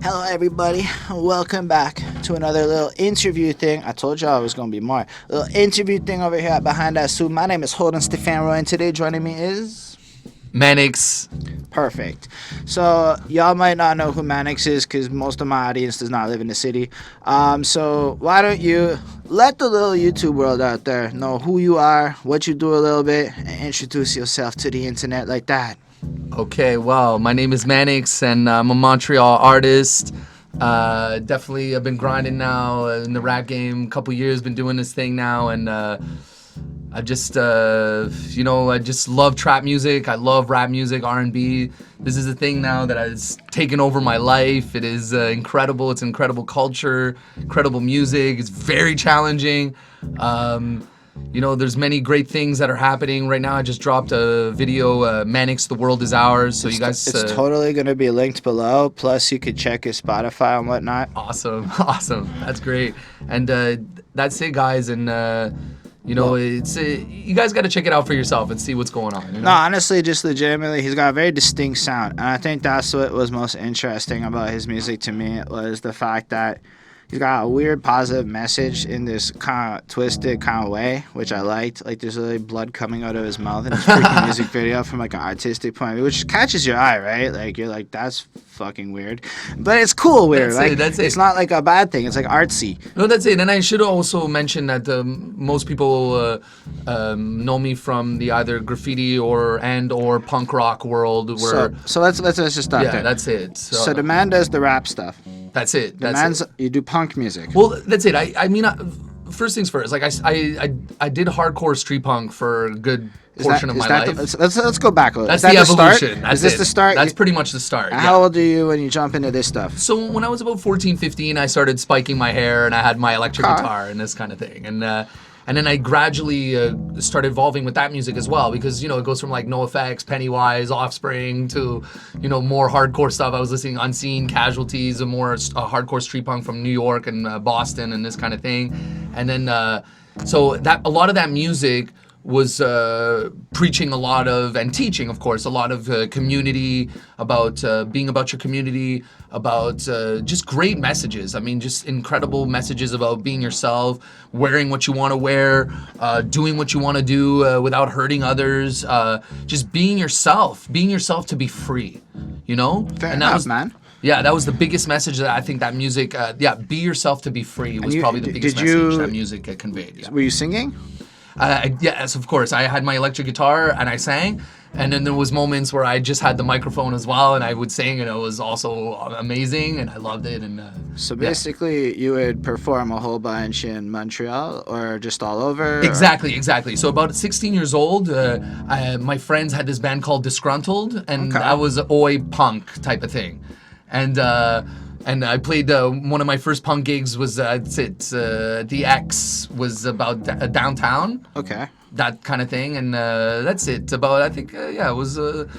Hello, everybody. Welcome back to another little interview thing. I told y'all it was gonna be more. A little interview thing over here at Behind That Suit. My name is Holden Stephan Roy, and today joining me is Maniks. Perfect. So y'all might not know who Maniks is because most of my audience does not live in the city. So why don't you let the little YouTube world out there know who you are, what you do a little bit, and introduce yourself to the internet like that. Okay, well, my name is Maniks, and I'm a Montreal artist. Definitely, I've been grinding now in the rap game. A couple years, been doing this thing now, and I just love trap music. I love rap music, R&B. This is a thing now that has taken over my life. It is incredible. It's incredible culture, incredible music. It's very challenging. There's many great things that are happening right now. I just dropped a video, Maniks, The World Is Ours. So you guys... It's totally going to be linked below. Plus, you could check his Spotify and whatnot. Awesome. That's great. And that's it, guys. And, it's you guys got to check it out for yourself and see what's going on. You know? No, honestly, just legitimately, he's got a very distinct sound. And I think that's what was most interesting about his music to me, was the fact that he's got a weird positive message in this kind of twisted kind of way, which I liked. Like, there's really blood coming out of his mouth in his freaking music video from, like, an artistic point of view, which catches your eye, right? Like, you're like, that's fucking weird. But it's cool weird. That's it. It's not, like, a bad thing. It's, like, artsy. No, that's it. And I should also mention that most people know me from the either graffiti or punk rock world. Where So let's just stop there. Yeah, that's it. So the man does the rap stuff. That's it. You do punk music. Well, that's it. I mean, first things first. Like I did hardcore street punk for a good portion of my life. Let's go back a little. That's the evolution. Is this the start? That's pretty much the start. How old are you when you jump into this stuff? So when I was about 14, 15, I started spiking my hair and I had my electric guitar and this kind of thing. And then I gradually started evolving with that music as well, because, it goes from like NoFX, Pennywise, Offspring to, more hardcore stuff. I was listening to Unseen, Casualties, and more hardcore street punk from New York and Boston and this kind of thing. And then, so that a lot of that music was preaching a lot of, and teaching, of course, a lot of community, about being about your community, about just great messages. I mean, just incredible messages about being yourself, wearing what you want to wear, doing what you want to do without hurting others, just being yourself to be free, Fair enough, man. Yeah, that was the biggest message that I think that music, be yourself to be free was probably the biggest message that music conveyed. Yeah. Were you singing? Yes, of course. I had my electric guitar and I sang, and then there was moments where I just had the microphone as well, and I would sing, and it was also amazing, and I loved it. And so basically, you would perform a whole bunch in Montreal or just all over. Exactly. So about 16 years old, my friends had this band called Disgruntled, and that was oi punk type of thing, and I played one of my first punk gigs was the X was about downtown. Okay. That kind of thing, and that's it. About it was a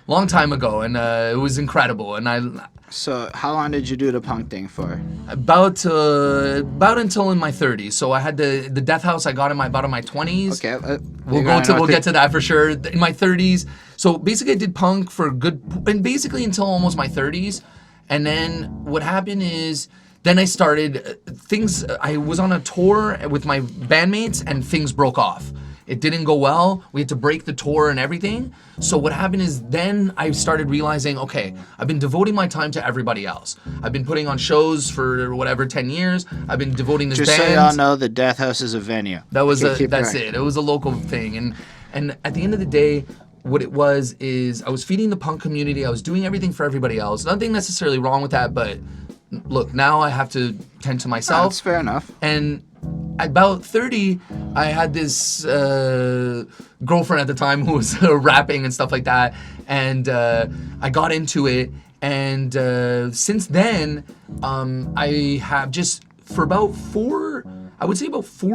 long time ago, and it was incredible. And So how long did you do the punk thing for? About until in my 30s. So I had the Death House I got in my 20s. Okay. We'll get to that for sure. In my 30s. So basically I did punk for basically until almost my 30s. And then what happened is, then I started things. I was on a tour with my bandmates, and things broke off. It didn't go well. We had to break the tour and everything. So what happened is, then I started realizing, okay, I've been devoting my time to everybody else. I've been putting on shows for 10 years. I've been devoting this band. Just so y'all know, the Death House is a venue. That's it. It was a local thing, and at the end of the day, what it was is I was feeding the punk community. I was doing everything for everybody else. Nothing necessarily wrong with that, but look, now I have to tend to myself. That's fair enough. And at about 30, I had this girlfriend at the time who was rapping and stuff like that, and I got into it. And since then, I have just for about 4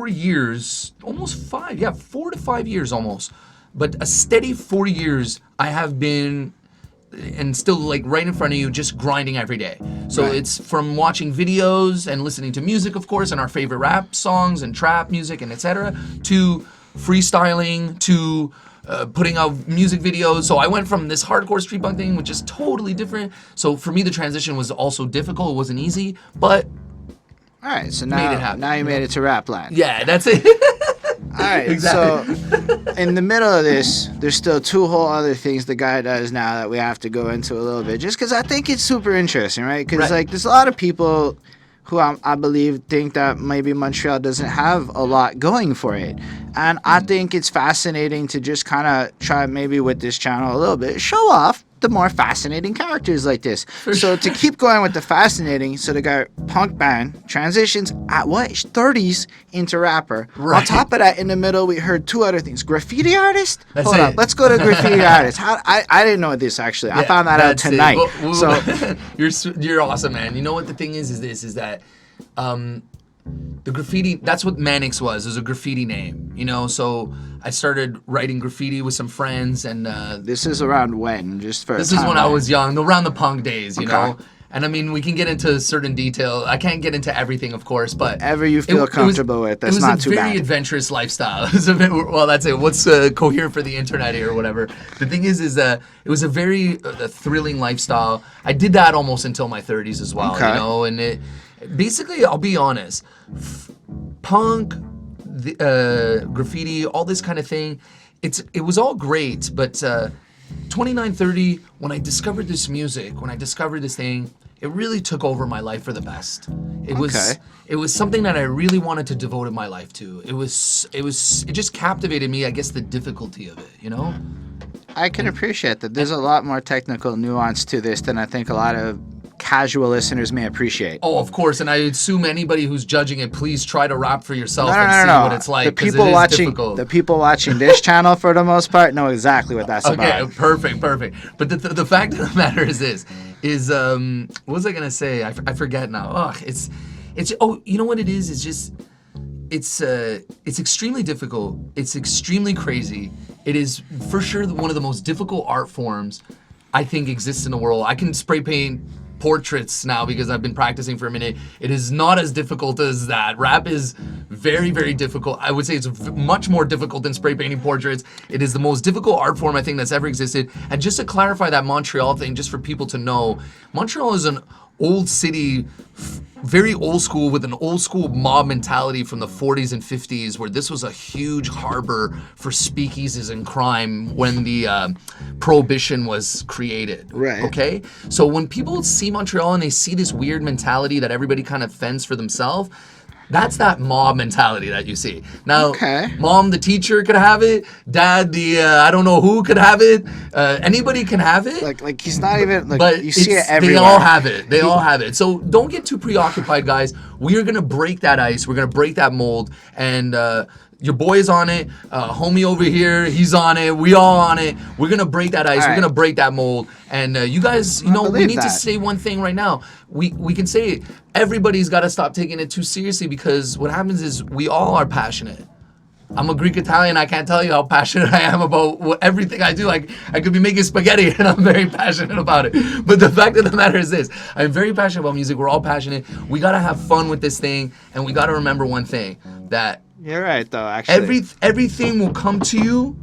years, almost 5, 4 to 5 years almost. But a steady 4 years, I have been, and still like right in front of you, just grinding every day. So It's from watching videos and listening to music, of course, and our favorite rap songs and trap music and etc., to freestyling to putting out music videos. So I went from this hardcore street punk thing, which is totally different. So for me, the transition was also difficult. It wasn't easy, but All right, so made it happen, now you made it to rap land. yeah, that's it. All right, Exactly. so in the middle of this, there's still two whole other things the guy does now that we have to go into a little bit, just because I think it's super interesting, right? Because Right. like there's a lot of people who I believe think that maybe Montreal doesn't have a lot going for it, and I think it's fascinating to just kind of try maybe with this channel a little bit show off the more fascinating characters like this. So to keep going with the fascinating, so the guy punk band transitions at what 30s into rapper. On Right. top of that, in the middle, we heard two other things: graffiti artist. That's Hold it. up, let's go to graffiti artist. I didn't know this actually. I Yeah, found that out that's it. tonight. Well, So you're awesome, man. You know what the thing is that the graffiti, that's what Maniks was a graffiti name, you know. So I started writing graffiti with some friends, and this is around when? Just for this is when I timeline. was young, around the punk days, you Okay. know. And I mean, we can get into certain detail. I can't get into everything, of course, but Whatever you feel comfortable with, that's not too It was a very bad. adventurous lifestyle. It was a bit, well, that's it. What's coherent for the internet here or whatever. The thing is that it was a very thrilling lifestyle. I did that almost until my 30s as well, Okay. you know. And it basically, I'll be honest, punk, graffiti, all this kind of thing. It was all great, but 29, 30, when I discovered this music, when I discovered this thing, it really took over my life for the best. It was something that I really wanted to devote my life to. It just captivated me, I guess, the difficulty of it, you know? I can appreciate that. There's a lot more technical nuance to this than I think a lot of casual listeners may appreciate. Oh, of course, and I assume anybody who's judging it, please try to rap for yourself and see No. what it's like, The 'cause people it is watching, difficult. the people watching this channel, for the most part, know exactly what that's Okay, about. perfect. But the fact of the matter is this: what was I gonna say? I forget now. Ugh, it's oh, you know what it is? It's just it's extremely difficult. It's extremely crazy. It is for sure one of the most difficult art forms I think exists in the world. I can spray paint portraits now because I've been practicing for a minute. It is not as difficult as that. Rap is very, very difficult. I would say it's much more difficult than spray painting portraits. It is the most difficult art form I think that's ever existed. And just to clarify that Montreal thing, just for people to know, Montreal is an old city, very old school, with an old school mob mentality from the 40s and 50s, where this was a huge harbor for speakeasies and crime when the prohibition was created. Right. Okay? So when people see Montreal and they see this weird mentality that everybody kind of fends for themselves, that's that mob mentality that you see. Now, Okay. Mom, the teacher, could have it. Dad, the I don't know who could have it. Anybody can have it. Like he's not even like But you see it it's- everywhere. they all have it. They all have it. So don't get too preoccupied, guys. We are gonna break that ice. We're gonna break that mold. And your boy's on it. Homie over here, he's on it. We all on it. We're gonna break that ice. All We're right. gonna break that mold. And you guys, we believe need to that. say one thing right now. We can say it. Everybody's got to stop taking it too seriously, because what happens is we all are passionate. I'm a Greek Italian. I can't tell you how passionate I am about everything I do. Like, I could be making spaghetti and I'm very passionate about it. But the fact of the matter is this: I'm very passionate about music. We're all passionate. We gotta have fun with this thing, and we gotta remember one thing: that You're right, though. Actually, everything will come to you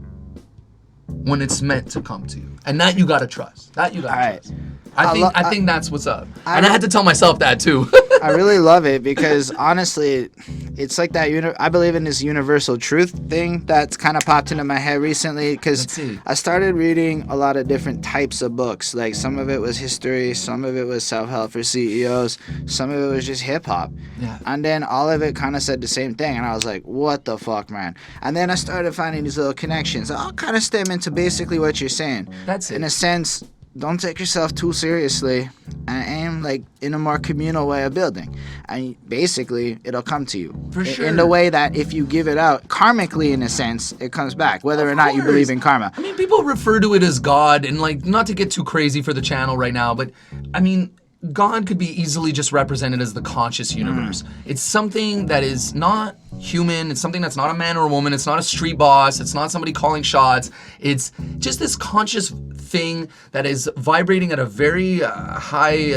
when it's meant to come to you, and that you gotta trust. That you gotta All right. trust. I think that's what's up, and I lo- had to tell myself that too. I really love it because honestly, it's like that. I believe in this universal truth thing that's kind of popped into my head recently because Let's see. I started reading a lot of different types of books. Like some of it was history, some of it was self-help for CEOs, some of it was just hip hop. Yeah. And then all of it kind of said the same thing, and I was like, "What the fuck, man?" And then I started finding these little connections. All kind of stem into basically what you're saying. That's it. In a sense, don't take yourself too seriously and aim like in a more communal way of building, and basically it'll come to you For sure. in the way that if you give it out karmically, in a sense, it comes back, whether or not you believe in karma. I mean, people refer to it as God, and like, not to get too crazy for the channel right now, but I mean, God could be easily just represented as the conscious universe. It's something that is not human. It's something that's not a man or a woman. It's not a street boss. It's not somebody calling shots. It's just this conscious thing that is vibrating at a very high,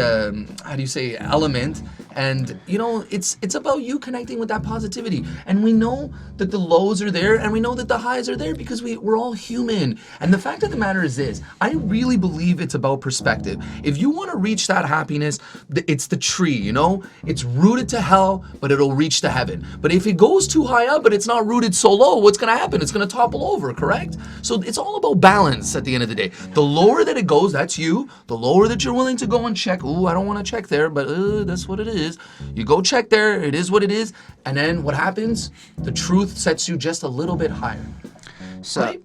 element. And, it's about you connecting with that positivity. And we know that the lows are there and we know that the highs are there because we're all human. And the fact of the matter is this, I really believe it's about perspective. If you want to reach that happiness, it's the tree, It's rooted to hell, but it'll reach to heaven. But if it goes too high up, but it's not rooted so low, what's going to happen? It's going to topple over, correct? So it's all about balance at the end of the day. The lower that it goes, that's you. The lower that you're willing to go and check, I don't want to check there, but that's what it is. You go check there, it is what it is, and then what happens? The truth sets you just a little bit higher. So, right?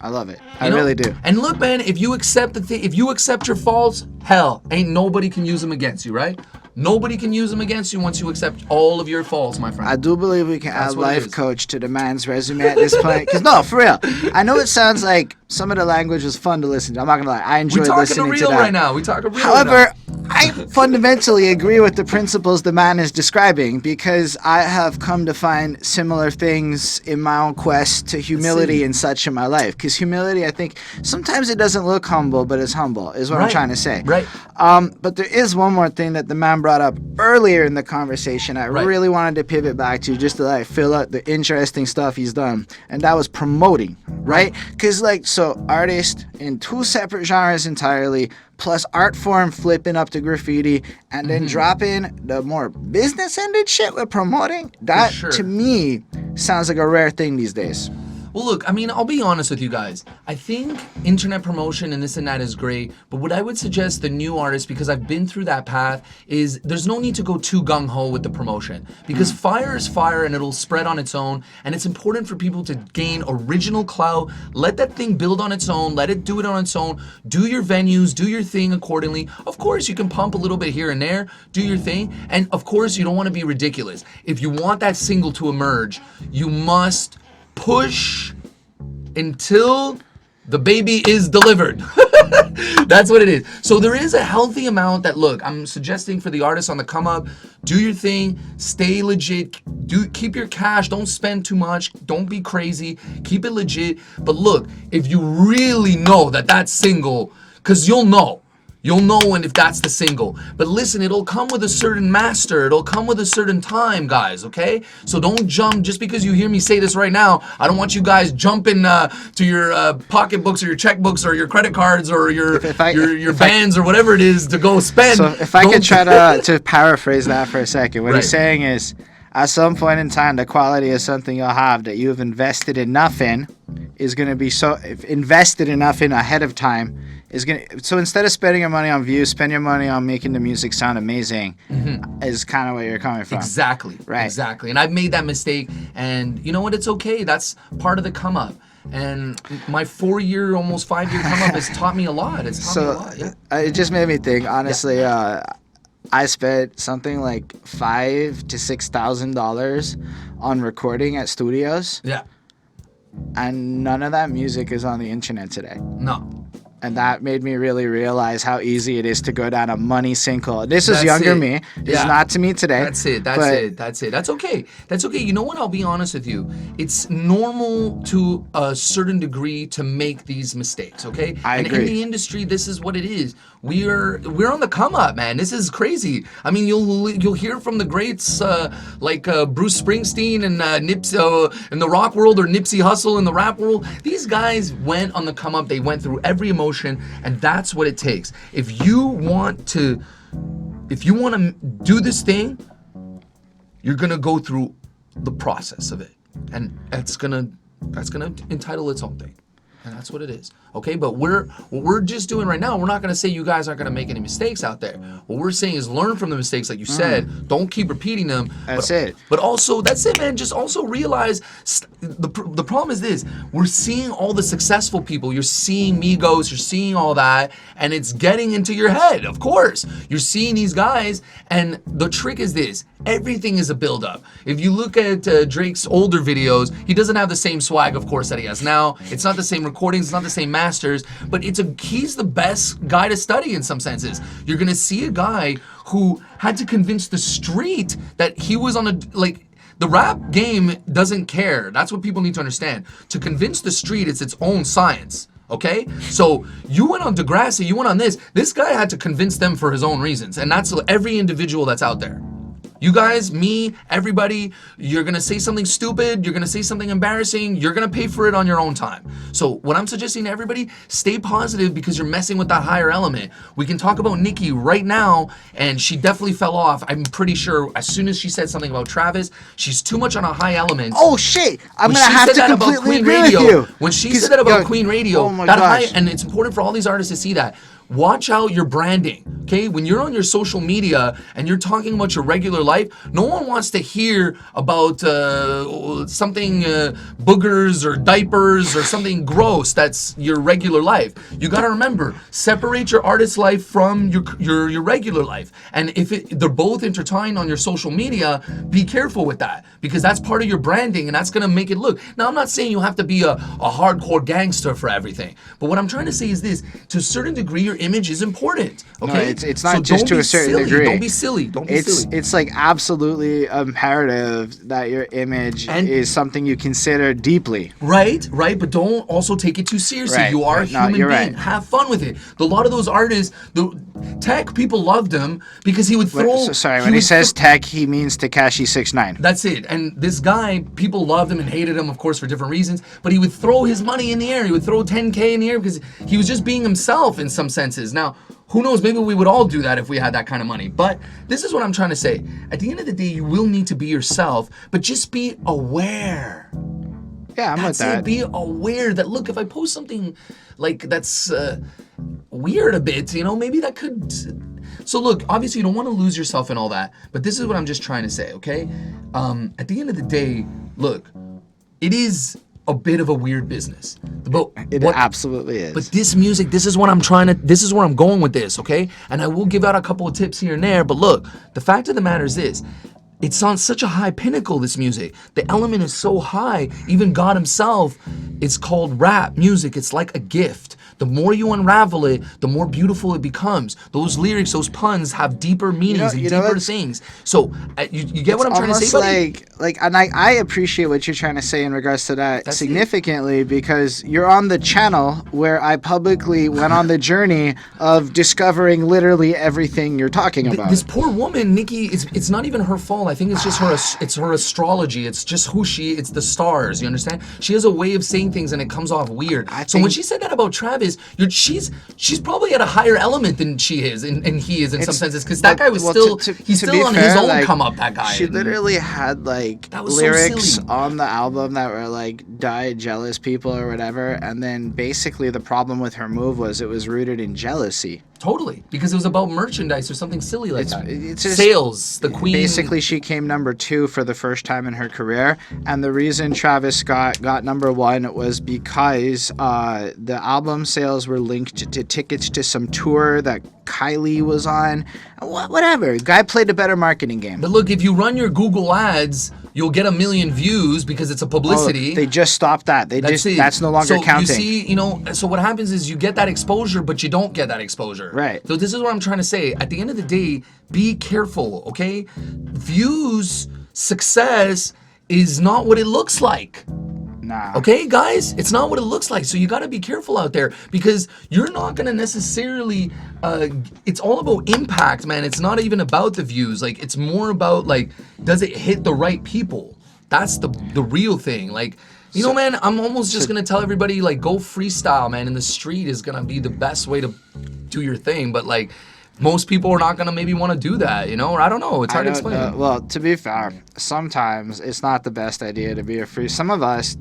I love it. I You know? really do. And look, man, if you accept if you accept your faults, hell, ain't nobody can use them against you, right? Nobody can use them against you once you accept all of your faults, my friend. I do believe we can add life coach to the man's resume at this point. Because, no, for real. I know it sounds like some of the language was fun to listen to. I'm not going to lie. I enjoyed listening to that. We're talking real right now. We talking real However, I fundamentally agree with the principles the man is describing because I have come to find similar things in my own quest to humility and such in my life. Because humility, I think, sometimes it doesn't look humble, but it's humble, is what I'm trying to say. Right. But there is one more thing that the man brought up earlier in the conversation I really wanted to pivot back to just to fill out the interesting stuff he's done. And that was promoting, right? Because so artist in two separate genres entirely, plus art form flipping up to graffiti, and then dropping the more business-ended shit with promoting. That, to me, sounds like a rare thing these days. Well, look, I'll be honest with you guys. I think internet promotion and this and that is great, but what I would suggest the new artists, because I've been through that path, is there's no need to go too gung-ho with the promotion. Because fire is fire and it'll spread on its own, and it's important for people to gain original clout. Let that thing build on its own. Let it do it on its own. Do your venues, do your thing accordingly. Of course, you can pump a little bit here and there, do your thing, and of course, you don't want to be ridiculous. If you want that single to emerge, you must push until the baby is delivered. That's what it is. So there is a healthy amount that, look, I'm suggesting for the artists on the come up, do your thing, stay legit, keep your cash, don't spend too much, don't be crazy, keep it legit. But look, if you really know that single, because you'll know when if that's the single. But listen, it'll come with a certain master. It'll come with a certain time, guys, okay? So don't jump. Just because you hear me say this right now, I don't want you guys jumping to your pocketbooks or your checkbooks or your credit cards or your bands or whatever it is to go spend. So if I could try to paraphrase that for a second, what he's saying is, at some point in time, the quality of something you'll have that you've invested enough in is going to be invested enough in ahead of time. So instead of spending your money on views, spend your money on making the music sound amazing. Is kind of where you're coming from. Exactly. Right. Exactly. And I've made that mistake, and you know what? It's okay. That's part of the come up. And my 4-year, almost 5-year come up has taught me a lot. It's taught me a lot. Yeah. It just made me think. Honestly, I spent something like $5,000 to $6,000 on recording at studios. Yeah. And none of that music is on the internet today. No. And that made me really realize how easy it is to go down a money sinkhole. This is younger me. It's not to me today. That's it. That's okay. That's okay. You know what? I'll be honest with you. It's normal to a certain degree to make these mistakes, okay? I agree. In the industry, this is what it is. We're on the come up, man. This is crazy. I mean, you'll hear from the greats like Bruce Springsteen and Nipsey in the rock world, or Nipsey Hussle in the rap world. These guys went on the come up. They went through every emotion. And that's what it takes. If you want to do this thing, you're gonna go through the process of it, and that's gonna entitle its own thing, and that's what it is. Okay, but what we're just doing right now, we're not gonna say you guys aren't gonna make any mistakes out there. What we're saying is learn from the mistakes, like you said. Don't keep repeating them. That's it. But also, that's it, man. Just also realize the problem is this: we're seeing all the successful people. You're seeing Migos. You're seeing all that, and it's getting into your head. Of course, you're seeing these guys, and the trick is this: everything is a build-up. If you look at Drake's older videos, he doesn't have the same swag, of course, that he has now. It's not the same recordings. It's not the same masters, but he's the best guy to study in some senses. You're gonna see a guy who had to convince the street that he was on The rap game doesn't care. That's what people need to understand. To convince the street, it's its own science. Okay? So you went on Degrassi, you went on this. This guy had to convince them for his own reasons. And that's every individual that's out there. You guys, me, everybody, you're going to say something stupid, you're going to say something embarrassing, you're going to pay for it on your own time. So what I'm suggesting to everybody, stay positive because you're messing with that higher element. We can talk about Nicki right now, and she definitely fell off. I'm pretty sure as soon as she said something about Travis, she's too much on a high element. Oh, shit. I'm going to have to completely agree with you. When she said that about Queen Radio, oh my gosh. and it's important for all these artists to see that. Watch out your branding, okay? When you're on your social media and you're talking about your regular life, no one wants to hear about something boogers or diapers or something gross that's your regular life. You got to remember, separate your artist life from your regular life. And if they're both intertwined on your social media, be careful with that because that's part of your branding and that's going to make it look. Now, I'm not saying you have to be a hardcore gangster for everything, but what I'm trying to say is this, to a certain degree, your image is important. Okay, no, it's not so just to a certain degree. Don't be silly. Don't be silly. It's like absolutely imperative that your image is something you consider deeply. Right. But don't also take it too seriously. Right. You are a human being. Right. Have fun with it. A lot of those artists, the Tech people loved him because he would throw. When he says Tech, he means Tekashi 6ix9ine. That's it. And this guy, people loved him and hated him, of course, for different reasons. But he would throw his money in the air. He would throw 10K in the air because he was just being himself in some senses. Now, who knows? Maybe we would all do that if we had that kind of money. But this is what I'm trying to say. At the end of the day, you will need to be yourself, but just be aware. Yeah, I'm with that. Be aware that, look, if I post something like that's weird a bit, maybe that could. So look, obviously you don't want to lose yourself in all that, but this is what I'm just trying to say, okay? At the end of the day, look, it is a bit of a weird business. But it absolutely is. But this music, this is where I'm going with this, okay? And I will give out a couple of tips here and there, but look, the fact of the matter is this. It's on such a high pinnacle, this music. The element is so high, even God himself, it's called rap music. It's like a gift. The more you unravel it, the more beautiful it becomes. Those lyrics, those puns have deeper meanings and deeper things. So you get what I'm trying to say, buddy? And I appreciate what you're trying to say in regards to that significantly because you're on the channel where I publicly went on the journey of discovering literally everything you're talking about. This poor woman, Nicki, it's not even her fault. I think it's just her astrology. It's just it's the stars, you understand? She has a way of saying things and it comes off weird. So when she said that about Travis, she's probably at a higher element than she is and he is in some senses because that guy was he's still on his own come up, that guy. She literally had lyrics on the album that were die jealous people or whatever, and then basically the problem with her move was it was rooted in jealousy. Totally, because it was about merchandise or something silly like that. It's just, sales, the queen. Basically, she came number 2 for the first time in her career, and the reason Travis Scott got number 1 was because the album sales were linked to tickets to some tour that Kylie was on. Whatever, guy played a better marketing game. But look, if you run your Google ads, you'll get 1 million views because it's a publicity. They just stopped that. That's no longer counting. So you see, so what happens is you get that exposure, but you don't get that exposure. Right. So this is what I'm trying to say. At the end of the day, be careful, okay? Views, success is not what it looks like. Nah. Okay, guys? It's not what it looks like. So you got to be careful out there because you're not going to necessarily... it's all about impact, man. It's not even about the views. It's more about, does it hit the right people? That's the real thing. Man, I'm almost just going to tell everybody, go freestyle, man. In the street is going to be the best way to do your thing. But, most people are not going to maybe want to do that, or I don't know. It's hard to explain. Well, to be fair, sometimes it's not the best idea to be a free. Some of us,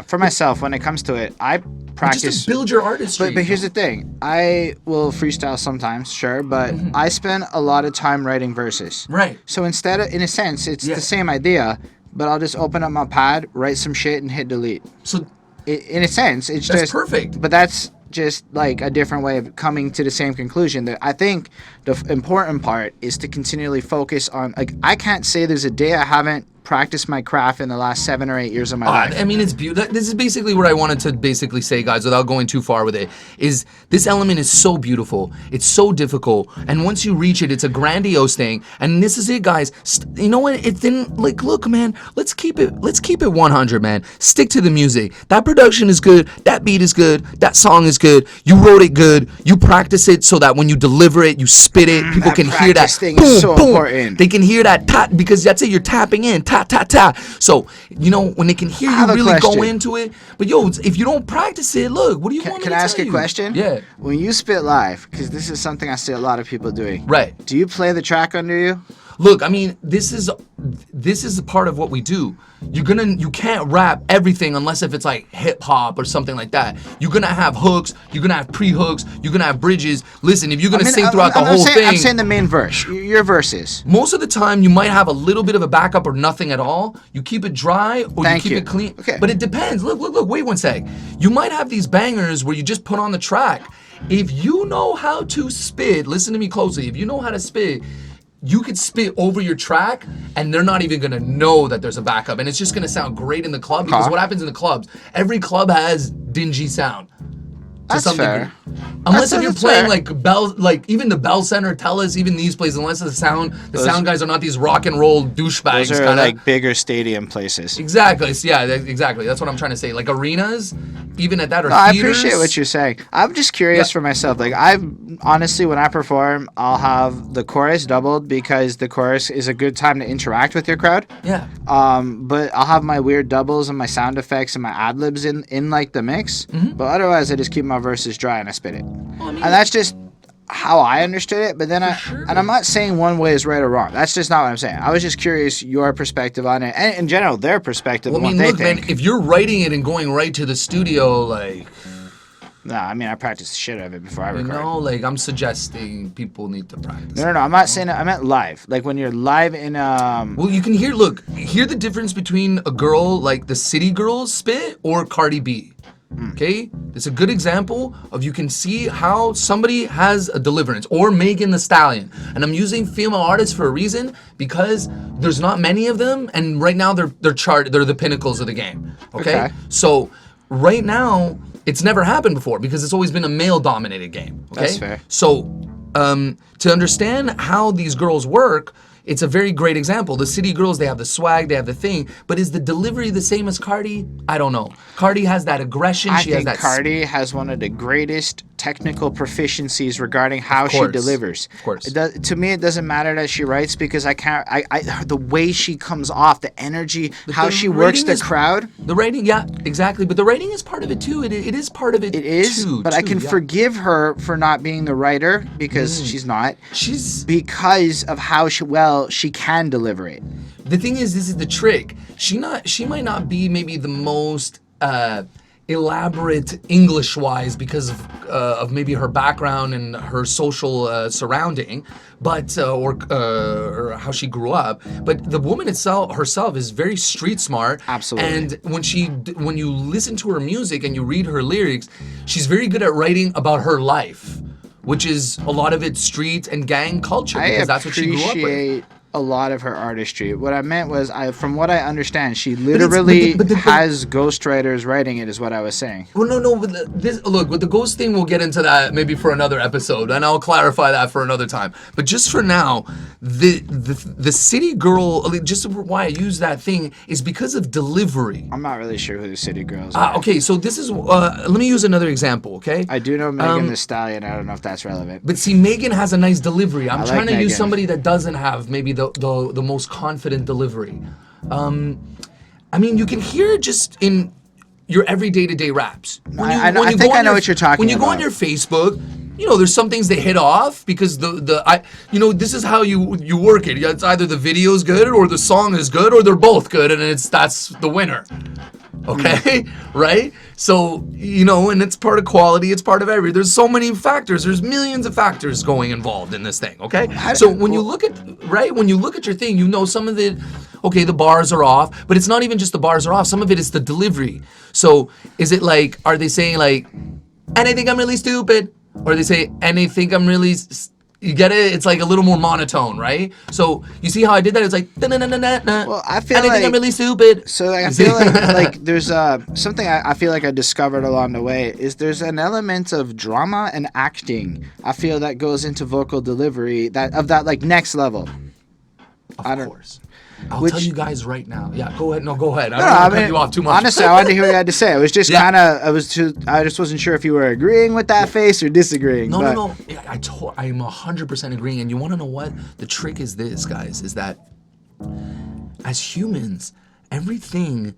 for myself, when it comes to it, I practice. Just to build your artistry. But here's the thing. I will freestyle sometimes, sure, but I spend a lot of time writing verses. Right. So instead of, in a sense, it's the same idea, but I'll just open up my pad, write some shit, and hit delete. So, in a sense, it's that's perfect. But that's just a different way of coming to the same conclusion. That I think the important part is to continually focus on. I can't say there's a day I haven't practiced my craft in the last 7 or 8 years of my life. I mean, it's beautiful. This is basically what I wanted to basically say, guys, without going too far with it, is this element is so beautiful. It's so difficult. And once you reach it, it's a grandiose thing. And this is it, guys. You know what? It didn't, like, look, man, let's keep it 100, man. Stick to the music. That production is good. That beat is good. That song is good. You wrote it good. You practice it so that when you deliver it, you spit it. People can hear that. Thing is so important. They can hear that tap, because that's it. You're tapping in, tap, tap, tap. So, you know, when they can hear you really go into it. But yo, if you don't practice it, look, what do you want me to tell you? Can I ask you a question? Yeah. When you spit live, because this is something I see a lot of people doing. Right. Do you play the track under you? Look, I mean, this is a part of what we do. You can't rap everything unless if it's like hip hop or something like that. You're gonna have hooks, you're gonna have pre-hooks, you're gonna have bridges. Listen, if you're gonna sing throughout the whole thing, I'm saying the main verse, your verses. Most of the time, you might have a little bit of a backup or nothing at all. You keep it dry or you keep it clean. Okay. But it depends. Look, wait one sec. You might have these bangers where you just put on the track. If you know how to spit, listen to me closely. If you know how to spit, you could spit over your track and they're not even gonna know that there's a backup, and it's just gonna sound great in the club, because what happens in the clubs, every club has dingy sound. That's fair. Unless if you're playing like even the Bell Center, Telus, even these places, unless the sound guys are not these rock and roll douchebags. Those are like bigger stadium places. Exactly. Yeah, exactly. That's what I'm trying to say. Like arenas, even at that, or I theaters. appreciate what you're saying. I'm just curious for myself. Like, honestly, when I perform, I'll have the chorus doubled, because the chorus is a good time to interact with your crowd. Yeah. But I'll have my weird doubles and my sound effects and my ad libs in like the mix. Mm-hmm. But otherwise, I just keep my verses dry and I spit it. Well, I mean, and that's just how I understood it. But then and I'm not saying one way is right or wrong. That's just not what I'm saying. I was just curious your perspective on it, and in general their perspective. Well, I mean, what look, they think. man, if you're writing it and going right to the studio, like. No, I mean, I practice the shit out of it before I record. You know, like, I'm suggesting people need to practice. No, I'm not saying that. I meant live. Like, when you're live in Well, you can hear the difference between a girl like the City Girls spit or Cardi B. Okay? It's a good example of, you can see how somebody has a deliverance, or Megan Thee Stallion. And I'm using female artists for a reason, because there's not many of them, and right now they're the pinnacles of the game. Okay? So right now, it's never happened before, because it's always been a male-dominated game. Okay? That's fair. So, to understand how these girls work, it's a very great example. The City Girls, they have the swag, they have the thing, but is the delivery the same as Cardi? I don't know. Cardi has that aggression. I think Cardi has one of the greatest technical proficiencies regarding how she delivers. Of course. To me, it doesn't matter that she writes, because the way she comes off, the energy, how she works the crowd. The writing, yeah, exactly. But the writing is part of it too. It is part of it. It is, but I can forgive her for not being the writer, because she's not. Because of how she can deliver it. The thing is, this is the trick. She might not be maybe the most elaborate English-wise, because of maybe her background and her social surrounding, but or how she grew up. But the woman herself is very street smart. Absolutely. And when you listen to her music and you read her lyrics, she's very good at writing about her life, which is a lot of it street and gang culture, because that's what she grew up with. A lot of her artistry. What I meant was, from what I understand, she literally has ghostwriters writing it, is what I was saying. Well, no. With the ghost thing, we'll get into that maybe for another episode, and I'll clarify that for another time. But just for now, the City Girl, just why I use that thing is because of delivery. I'm not really sure who the City Girls are. Okay, so this is, let me use another example, okay? I do know Megan Thee Stallion. I don't know if that's relevant. But see, Megan has a nice delivery. I'm trying to use Megan. somebody that doesn't have maybe the most confident delivery. I mean, you can hear it just in your everyday to-day raps. I think I know what you're talking about. When you go on your Facebook, you know, there's some things that hit off, because this is how you work it. It's either the video's good, or the song is good, or they're both good, and that's the winner. Okay? Right? So, you know, and it's part of quality, it's part of there's so many factors, there's millions of factors involved in this thing, okay? So when you look at your thing, you know, some of it, okay, the bars are off, but it's not even just the bars are off, some of it is the delivery. So is it like, are they saying like, and I think I'm really stupid? Or they say, and they think I'm really You get it? It's like a little more monotone, right? So you see how I did that? It's like Well, I feel think I'm really stupid. So like, I feel like there's something I feel like I discovered along the way is there's an element of drama and acting. I feel that goes into vocal delivery that like next level. Of course. I'll tell you guys right now. Yeah, go ahead. No, go ahead. I don't want to cut you off too much. Honestly, I wanted to hear what you had to say. It was just I just wasn't sure if you were agreeing with that face or disagreeing. No. I'm 100% agreeing. And you want to know what? The trick is this, guys, is that as humans, everything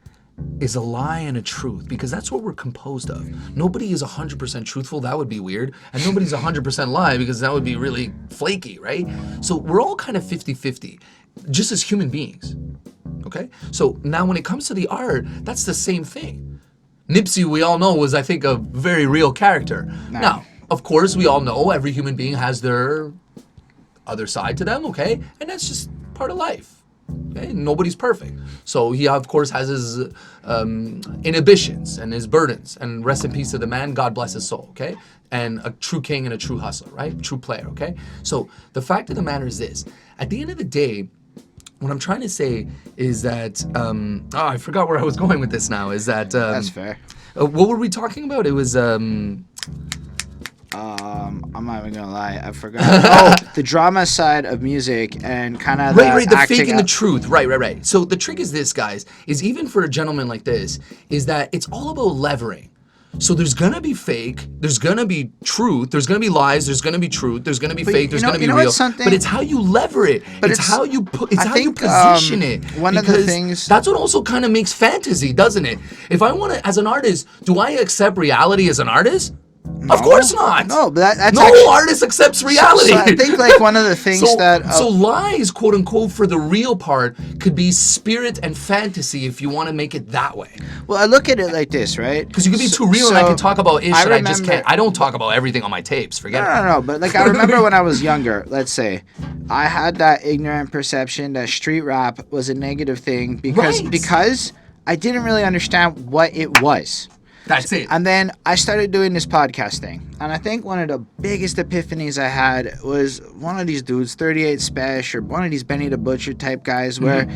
is a lie and a truth because that's what we're composed of. Nobody is 100% truthful. That would be weird. And nobody's 100% lie because that would be really flaky, right? So we're all kind of 50-50. Just as human beings, okay? So now when it comes to the art, that's the same thing. Nipsey, we all know, was, I think, a very real character. Now, of course, we all know every human being has their other side to them, okay? And that's just part of life, okay? Nobody's perfect. So he, of course, has his inhibitions and his burdens. And rest in peace to the man, God bless his soul, okay? And a true king and a true hustler, right? True player, okay? So the fact of the matter is this. At the end of the day, what I'm trying to say is that, I forgot where I was going with this now, is that... that's fair. What were we talking about? It was... I'm not even gonna lie, I forgot. The drama side of music and kind of the fake and the truth. Right. So the trick is this, guys, is even for a gentleman like this, is that it's all about levering. So there's gonna be fake, there's gonna be truth, there's gonna be lies, there's gonna be truth, there's gonna be fake, there's gonna be real. But it's how you lever it. It's how you you position it. One of the things that's what also kind of makes fantasy, doesn't it? If I want to, as an artist, do I accept reality as an artist? No, of course not. No, but that's no artist accepts reality. So I think like one of the things so lies, quote unquote, for the real part could be spirit and fantasy if you want to make it that way. Well, I look at it like this, right? Because you can be too real, and I can talk about ish, and I just can't. I don't talk about everything on my tapes. Forget it. No. But like I remember when I was younger, let's say, I had that ignorant perception that street rap was a negative thing because I didn't really understand what it was. That's it. And then I started doing this podcast thing. And I think one of the biggest epiphanies I had was one of these dudes, 38 Spesh, or one of these Benny the Butcher type guys, where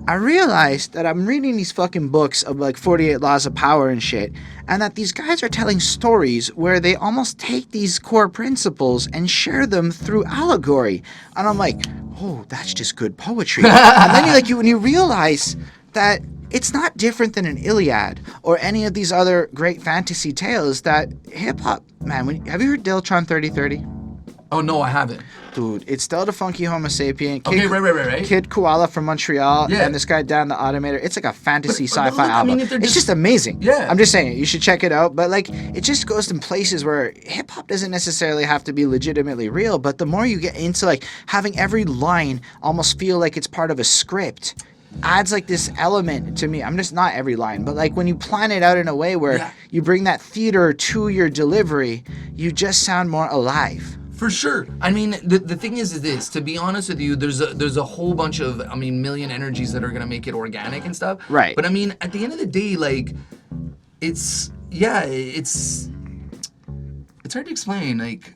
I realized that I'm reading these fucking books of like 48 Laws of Power and shit, and that these guys are telling stories where they almost take these core principles and share them through allegory. And I'm like, oh, that's just good poetry. And then when you realize that it's not different than an Iliad or any of these other great fantasy tales that hip-hop, man, have you heard Deltron 3030? Oh, no, I haven't. Dude, it's still the Funky Homo Sapien. Okay, right. Kid Koala from Montreal, and this guy Dan the Automator. It's like a fantasy sci-fi album. It's just amazing. Yeah. I'm just saying, you should check it out. But like, it just goes in places where hip-hop doesn't necessarily have to be legitimately real, but the more you get into like having every line almost feel like it's part of a script, adds like this element to me. I'm just not every line, but like when you plan it out in a way where you bring that theater to your delivery, you just sound more alive. For sure. I mean, the thing is this, to be honest with you, there's a whole bunch of, million energies that are going to make it organic and stuff. Right. But at the end of the day, like, it's hard to explain, like.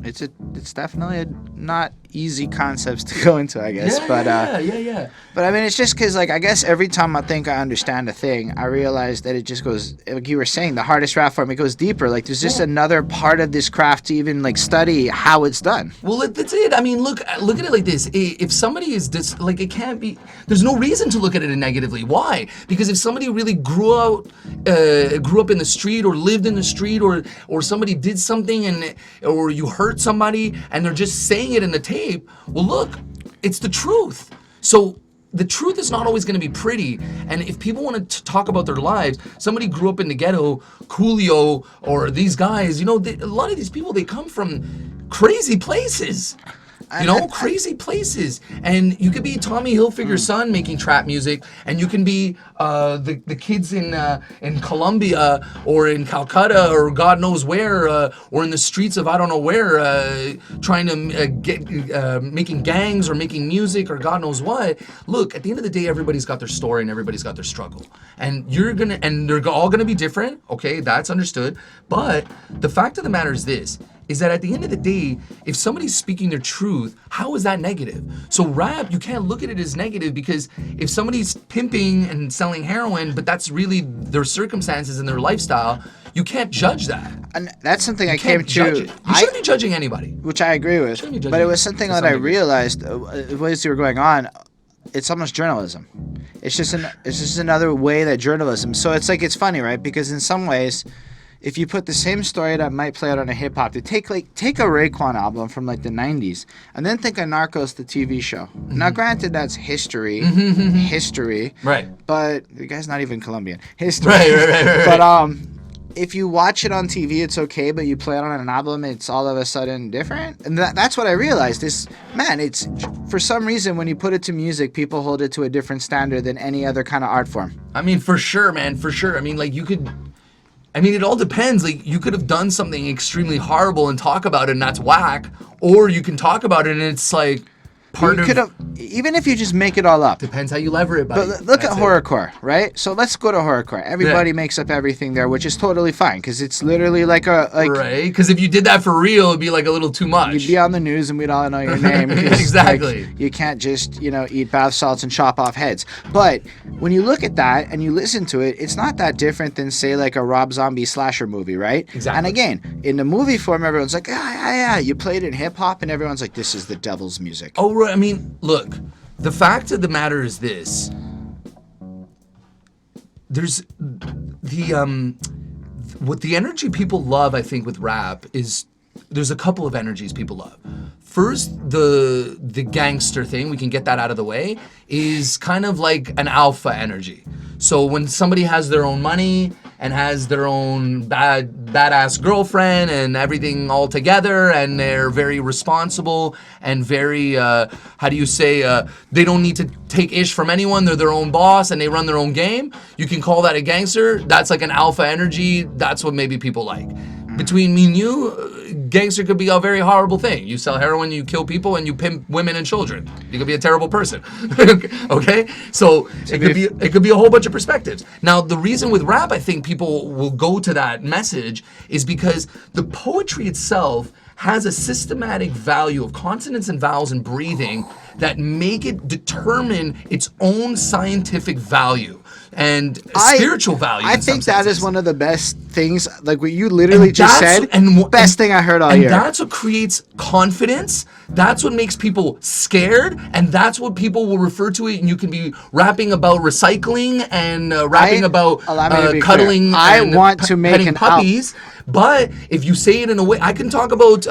It's definitely not easy concepts to go into, I guess. Yeah. But I mean, it's just because, like, I guess every time I think I understand a thing, I realize that it just goes, like you were saying, the hardest rap form, it goes deeper. Like, there's just another part of this craft to even, like, study how it's done. Well, that's it. I mean, look at it like this. If somebody is like, it can't be, there's no reason to look at it negatively. Why? Because if somebody really grew up in the street or lived in the street or somebody did something or you hurt somebody and they're just saying it in the tape, well, look, it's the truth. So the truth is not always going to be pretty. And if people want to talk about their lives, somebody grew up in the ghetto, Coolio, or these guys, a lot of these people, they come from crazy places. Crazy places. And you could be Tommy Hilfiger's son making trap music, and you can be the kids in Colombia or in Calcutta or God knows where, or in the streets of I don't know where, trying to making gangs or making music or God knows what. Look, at the end of the day, everybody's got their story and everybody's got their struggle. And they're all gonna be different. Okay, that's understood. But the fact of the matter is this. is that at the end of the day, if somebody's speaking their truth, how is that negative? So rap, you can't look at it as negative, because if somebody's pimping and selling heroin, but that's really their circumstances and their lifestyle, you can't judge that. And that's something I Can't came judge to. it. You shouldn't be judging anybody. Which I agree with. Shouldn't be judging But it was something to that some I degree. realized as you were going on. It's almost journalism. It's just another way that journalism. So it's like, it's funny, right? Because in some ways, if you put the same story that might play out on a hip hop, take a Raekwon album from like the 90s, and then think of Narcos, the TV show. Now, granted, that's history, Right. but the guy's not even Colombian. History. Right. But if you watch it on TV, it's okay, but you play it on an album, it's all of a sudden different. And that's what I realized. It's for some reason, when you put it to music, people hold it to a different standard than any other kind of art form. I mean, for sure, man, for sure. I mean, like, it all depends. Like, you could have done something extremely horrible and talk about it, and that's whack. Or you can talk about it, and it's like Even if you just make it all up. Depends how you lever it, buddy. But look at horrorcore, right? So let's go to horrorcore. Everybody makes up everything there, which is totally fine, because it's literally like right? Because if you did that for real, it'd be like a little too much. You'd be on the news and we'd all know your name. Exactly. Like, you can't just, eat bath salts and chop off heads. But when you look at that and you listen to it, it's not that different than, say, like a Rob Zombie slasher movie, right? Exactly. And again, in the movie form, everyone's like, yeah. You play it in hip hop and everyone's like, this is the devil's music. Oh, right. I mean, look, the fact of the matter is this. There's what the energy people love, I think, with rap is there's a couple of energies people love. First, the gangster thing, we can get that out of the way, is kind of like an alpha energy. So when somebody has their own money and has their own badass girlfriend and everything all together, and they're very responsible and very, they don't need to take ish from anyone, they're their own boss and they run their own game, you can call that a gangster. That's like an alpha energy. That's what maybe people like. Between me and you, gangster could be a very horrible thing. You sell heroin, you kill people, and you pimp women and children. You could be a terrible person. Okay? So it could be a whole bunch of perspectives. Now, the reason with rap, I think people will go to that message is because the poetry itself has a systematic value of consonants and vowels and breathing that make it determine its own scientific value and spiritual value. I think that is one of the best things, like what you literally just said, best thing I heard all year. And that's what creates confidence. That's what makes people scared, and that's what people will refer to it. And you can be rapping about recycling and rapping about cuddling. I want to make petting puppies. But if you say it in a way, I can talk about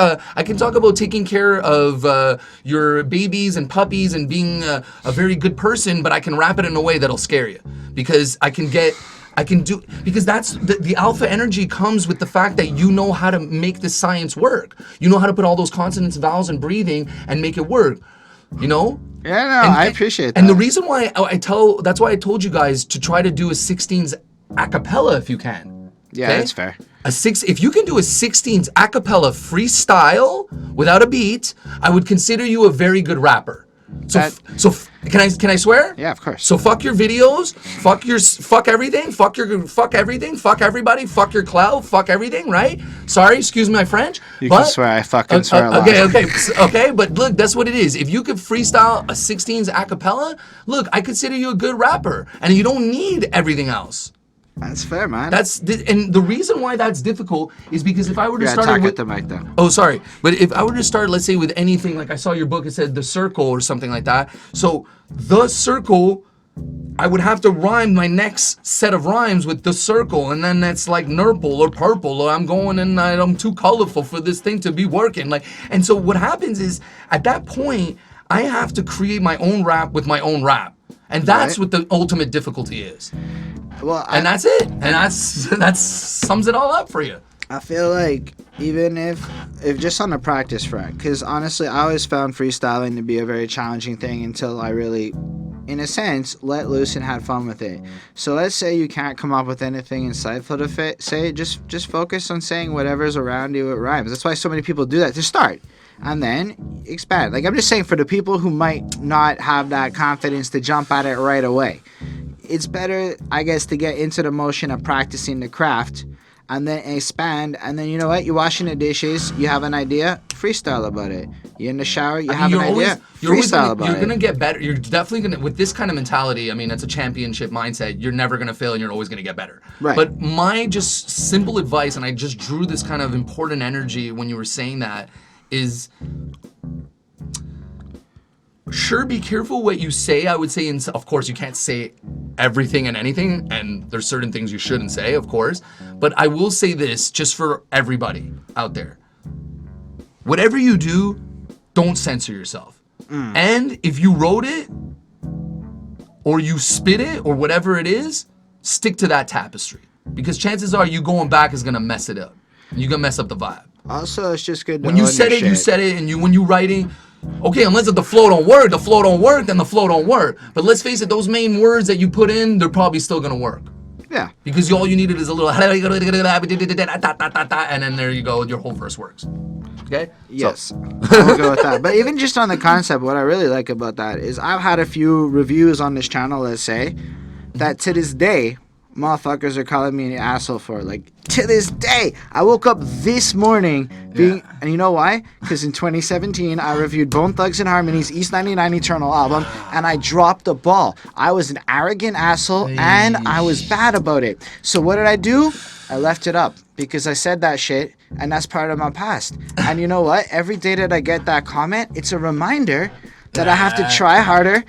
taking care of your babies and puppies and being a very good person, but I can rap it in a way that'll scare you, because because that's the alpha energy comes with the fact that you know how to make the science work. You know how to put all those consonants, vowels, and breathing and make it work. Yeah, no, I appreciate that. And the reason why that's why I told you guys to try to do a 16s a cappella if you can. Yeah, okay? That's fair. If you can do a 16s a cappella freestyle without a beat, I would consider you a very good rapper. So can I swear? Yeah, of course. So fuck your videos, fuck everything, fuck everything, fuck everybody, fuck your clout, fuck everything, right? Sorry, excuse my French. You can swear, I fucking swear a lot. Okay, but look, that's what it is. If you could freestyle a 16s a cappella, look, I consider you a good rapper, and you don't need everything else. That's fair, man. And the reason why that's difficult is because if I were to start talk at the mic though. Oh, sorry. But if I were to start, let's say, with anything, like I saw your book, it said The Circle or something like that. So The Circle, I would have to rhyme my next set of rhymes with The Circle, and then that's like nurple or purple, or I'm going and I'm too colorful for this thing to be working. And so what happens is, at that point, I have to create my own rap with my own rap. And that's what the ultimate difficulty is. Well, and that's it. And that sums it all up for you. I feel like even if just on the practice front, because honestly, I always found freestyling to be a very challenging thing until I really, in a sense, let loose and had fun with it. So let's say you can't come up with anything insightful to say, just focus on saying whatever's around you, it rhymes. That's why so many people do that to start. And then expand. Like, I'm just saying, for the people who might not have that confidence to jump at it right away, it's better, I guess, to get into the motion of practicing the craft and then expand, and then you know what? You're washing the dishes, you have an idea, freestyle about it. You're in the shower, you have an idea, freestyle about it. You're gonna get better. You're definitely gonna, with this kind of mentality. I mean, it's a championship mindset. You're never gonna fail, and you're always gonna get better. Right. But my just simple advice, and I just drew this kind of important energy when you were saying that, is. Sure, be careful what you say. I would say, of course, you can't say everything and anything, and there's certain things you shouldn't say, of course. But I will say this, just for everybody out there. Whatever you do, don't censor yourself. And if you wrote it, or you spit it, or whatever it is, stick to that tapestry. Because chances are you going back is going to mess it up. You're going to mess up the vibe. Also, it's just good to when you said it, you said it, and when you writing... Okay, unless the flow don't work, then the flow don't work. But let's face it, those main words that you put in, they're probably still gonna work. Yeah. Because all you needed is a little and then there you go, your whole verse works. Okay? Yes. I'll go with that. But even just on the concept, what I really like about that is I've had a few reviews on this channel that say that to this day, motherfuckers are calling me an asshole for it. Like, to this day, I woke up this morning being, and you know why? Because in 2017, I reviewed Bone Thugs and Harmony's East 99 Eternal album, and I dropped the ball. I was an arrogant asshole, and I was bad about it. So what did I do? I left it up because I said that shit, and that's part of my past. And you know what? Every day that I get that comment, it's a reminder that I have to try harder.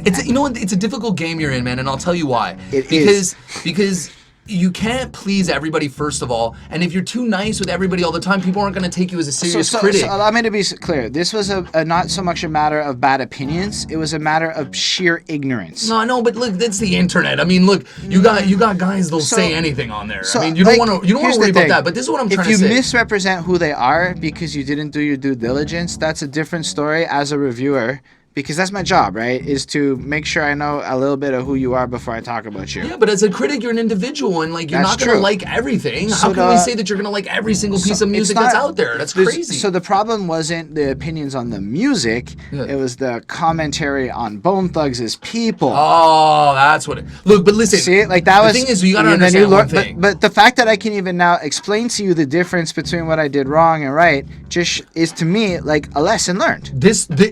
It's a difficult game you're in, man, and I'll tell you why. Because you can't please everybody, first of all, and if you're too nice with everybody all the time, people aren't going to take you as a serious critic. So allow me to be clear. This was a not so much a matter of bad opinions. It was a matter of sheer ignorance. No, but look, that's the internet. I mean, look, you got guys that'll say anything on there. I mean, you don't want to worry about that. But this is what I'm trying to say. If you misrepresent who they are because you didn't do your due diligence, that's a different story as a reviewer. Because that's my job, right? Is to make sure I know a little bit of who you are before I talk about you. Yeah, but as a critic, you're an individual, and like you're not gonna like everything. How can we say that you're gonna like every single piece of music that's out there? That's crazy. So the problem wasn't the opinions on the music; it was the commentary on Bone Thugs' people. Oh, that's what it. Look, but listen. See, like that was. The thing is, you gotta understand one thing. But the fact that I can even now explain to you the difference between what I did wrong and right, just is to me like a lesson learned.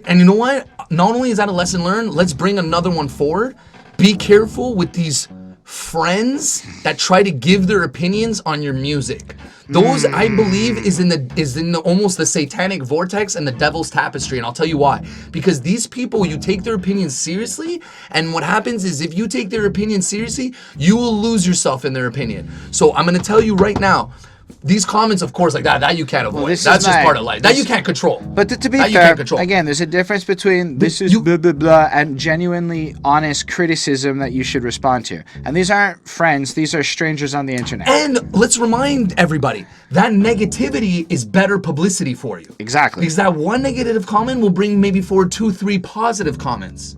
And you know what? Not only is that a lesson learned, let's bring another one forward. Be careful with these friends that try to give their opinions on your music. Those, I believe, is in the almost the satanic vortex and the devil's tapestry, and I'll tell you why. Because these people, you take their opinions seriously, and what happens is if you take their opinion seriously, you will lose yourself in their opinion. So I'm going to tell you right now, these comments, of course, like that you can't avoid. That's just part of life. That you can't control. But to be fair, again, there's a difference between blah, blah, blah, and genuinely honest criticism that you should respond to. And these aren't friends. These are strangers on the internet. And let's remind everybody, that negativity is better publicity for you. Exactly. Because that one negative comment will bring maybe forward 2-3 positive comments.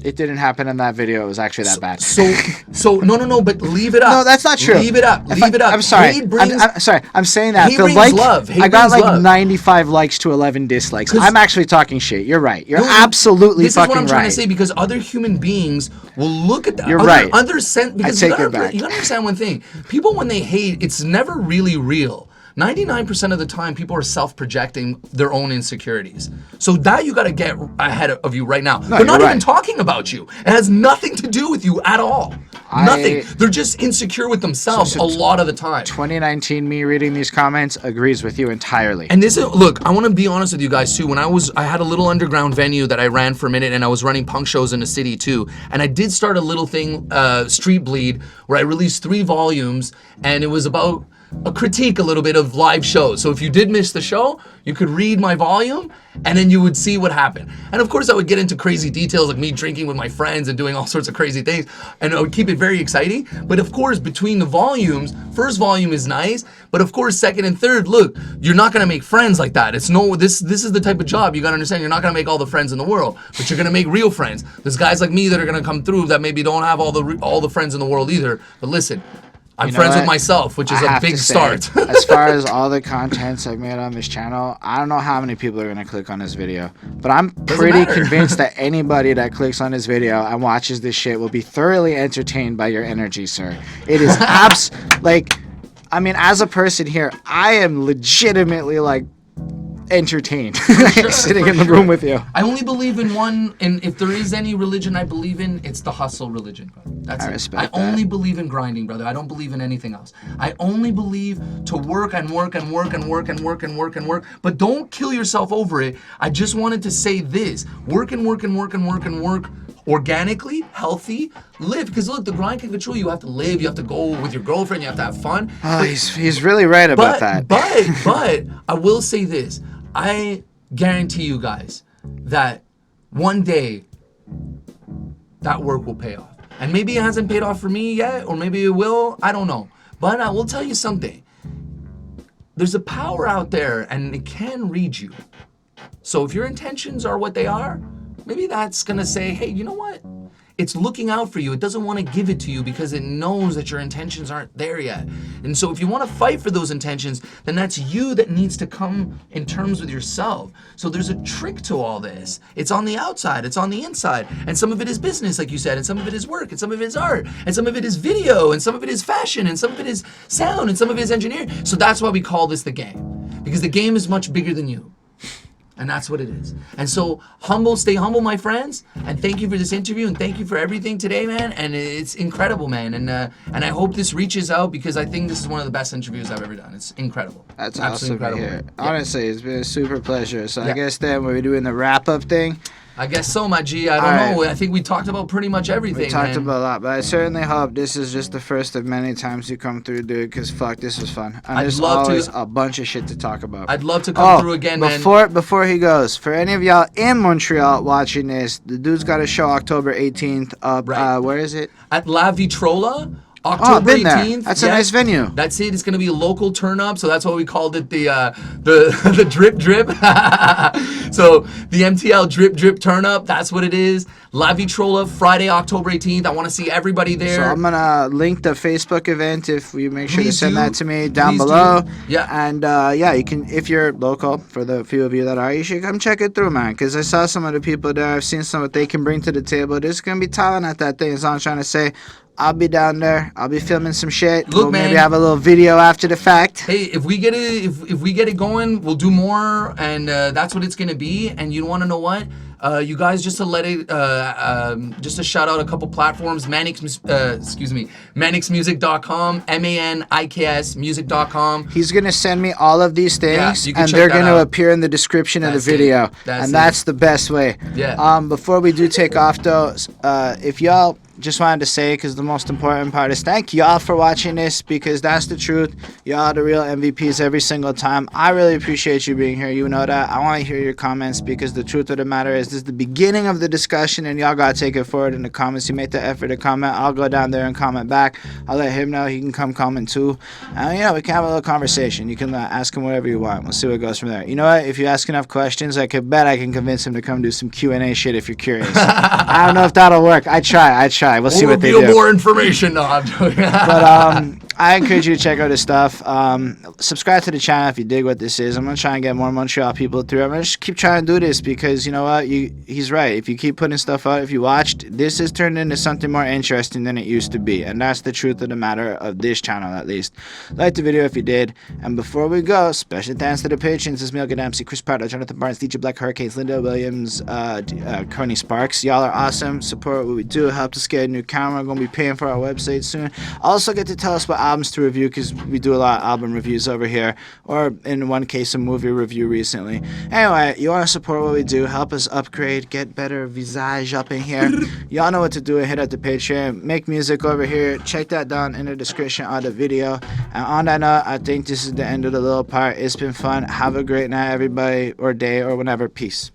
It didn't happen in that video. It was actually that bad. So no, but leave it up. No, that's not true. Leave it up. I'm sorry. I'm sorry. I'm saying that. Love. I got like 95 likes to 11 dislikes. I'm actually talking shit. You're right. You're absolutely fucking right. This is what I'm trying to say, because other human beings will look at that. You're right. Because you gotta understand one thing. People, when they hate, it's never really real. 99% of the time, people are self-projecting their own insecurities. So that you got to get ahead of you right now. They're not even talking about you. It has nothing to do with you at all. Nothing. They're just insecure with themselves a lot of the time. 2019 me reading these comments agrees with you entirely. And look, I want to be honest with you guys too. When I had a little underground venue that I ran for a minute, and I was running punk shows in the city too. And I did start a little thing, Street Bleed, where I released 3 volumes, and it was about a critique a little bit of live shows. So if you did miss the show, you could read my volume, and then you would see what happened. And of course, I would get into crazy details, like me drinking with my friends and doing all sorts of crazy things, and I would keep it very exciting. But of course, between the volumes, first volume is nice, but of course, second and third, look, you're not gonna make friends like that. This is the type of job you gotta understand. You're not gonna make all the friends in the world, but you're gonna make real friends. There's guys like me that are gonna come through that maybe don't have all the friends in the world either. But listen, I'm friends with myself, which is a big start. As far as all the contents I've made on this channel, I don't know how many people are going to click on this video, but I'm pretty convinced that anybody that clicks on this video and watches this shit will be thoroughly entertained by your energy, sir. It is I mean, as a person here, I am legitimately like entertained sitting in the room with you. I only believe in one, and if there is any religion I believe in, it's the hustle religion, brother. That's I it. respect I that. only believe in grinding, brother. I don't believe in anything else. I only believe to work and work and work and work and work and work and work, but don't kill yourself over it. I just wanted to say this: work and work and work and work and work. Organically, healthy, live. Because look, the grind can control you. You have to live. You have to go with your girlfriend. You have to have fun. Oh, he's really right about that. But I will say this. I guarantee you guys that one day that work will pay off. And maybe it hasn't paid off for me yet, or maybe it will. I don't know. But I will tell you something. There's a power out there, and it can read you. So if your intentions are what they are, maybe that's going to say, hey, you know what? It's looking out for you. It doesn't want to give it to you because it knows that your intentions aren't there yet. And so if you want to fight for those intentions, then that's you that needs to come in terms with yourself. So there's a trick to all this. It's on the outside. It's on the inside. And some of it is business, like you said, and some of it is work, and some of it is art, and some of it is video, and some of it is fashion, and some of it is sound, and some of it is engineering. So that's why we call this the game. Because the game is much bigger than you. And that's what it is. And so stay humble, my friends. And thank you for this interview, and thank you for everything today, man. And it's incredible, man. And I hope this reaches out, because I think this is one of the best interviews I've ever done. It's incredible. That's absolutely awesome to hear. Yeah. Honestly, it's been a super pleasure. So Yeah. I guess then we're doing the wrap-up thing. I guess so, my G. I don't know. I think we talked about pretty much everything. We talked man. about a lot, but I certainly hope this is just the first of many times you come through, dude, because fuck, this was fun. And there's always a bunch of shit to talk about. I'd love to come through again, man. Before he goes, for any of y'all in Montreal watching this, the dude's got a show October 18th up. Right. Where is it? At La Vitrola. I've October been there. 18th. That's a nice venue. That's it. It's gonna be a local turn up, so that's why we called it the the drip drip. So the MTL drip drip turn up. That's what it is. La Vitrola, Friday, October 18th. I want to see everybody there. So I'm gonna link the Facebook event if you make sure Please to send do. that to me down Please below. do. Yeah. And yeah, you can, if you're local, for the few of you that are, you should come check it through, man. Because I saw some of the people there. I've seen some what they can bring to the table. There's gonna be talent at that thing. Is all I'm trying to say. I'll be down there. I'll be filming some shit. Look, we'll man, maybe have a little video after the fact. Hey, if we get it, if we get it going, we'll do more, and that's what it's gonna be. And you want to know what? You guys, just to let it, just to shout out a couple platforms. Maniksmusic.com, MANIKS music.com. He's gonna send me all of these things, you can and check they're that gonna out. appear in the description of the That's it. video, That's and it. that's the best way. Yeah. Before we do take off, though, if y'all just wanted to say, because the most important part is thank y'all for watching this, because that's the truth. Y'all are the real MVPs every single time. I really appreciate you being here. You know that. I want to hear your comments, because the truth of the matter is this is the beginning of the discussion, and y'all got to take it forward in the comments. You make the effort to comment. I'll go down there and comment back. I'll let him know he can come comment too. And, we can have a little conversation. You can ask him whatever you want. We'll see what goes from there. You know what? If you ask enough questions, I bet I can convince him to come do some Q&A shit if you're curious. I don't know if that'll work. I try. We'll see what they do. Reveal more information. No, I'm joking. But I encourage you to check out his stuff. Subscribe to the channel if you dig what this is. I'm gonna try and get more Montreal people through. I'm gonna just keep trying to do this, because you know what? He's right. If you keep putting stuff out, if you watched, this has turned into something more interesting than it used to be, and that's the truth of the matter of this channel, at least. Like the video if you did. And before we go, special thanks to the patrons: Ismail Gadamsi, Chris Prado, Jonathan Barnes, DJ Black Hurricanes, Linda Williams, Coney Sparks. Y'all are awesome. Support what we do. Help us get a new camera. We're gonna be paying for our website soon. Also get to tell us what albums to review, because we do a lot of album reviews over here, or in one case a movie review recently. Anyway, you want to support what we do, help us upgrade, get better visage up in here. Y'all know what to do. Hit up the Patreon, make music over here. Check that down in the description of the video. And on that note, I think this is the end of the little part. It's been fun. Have a great night, everybody, or day, or whenever. Peace.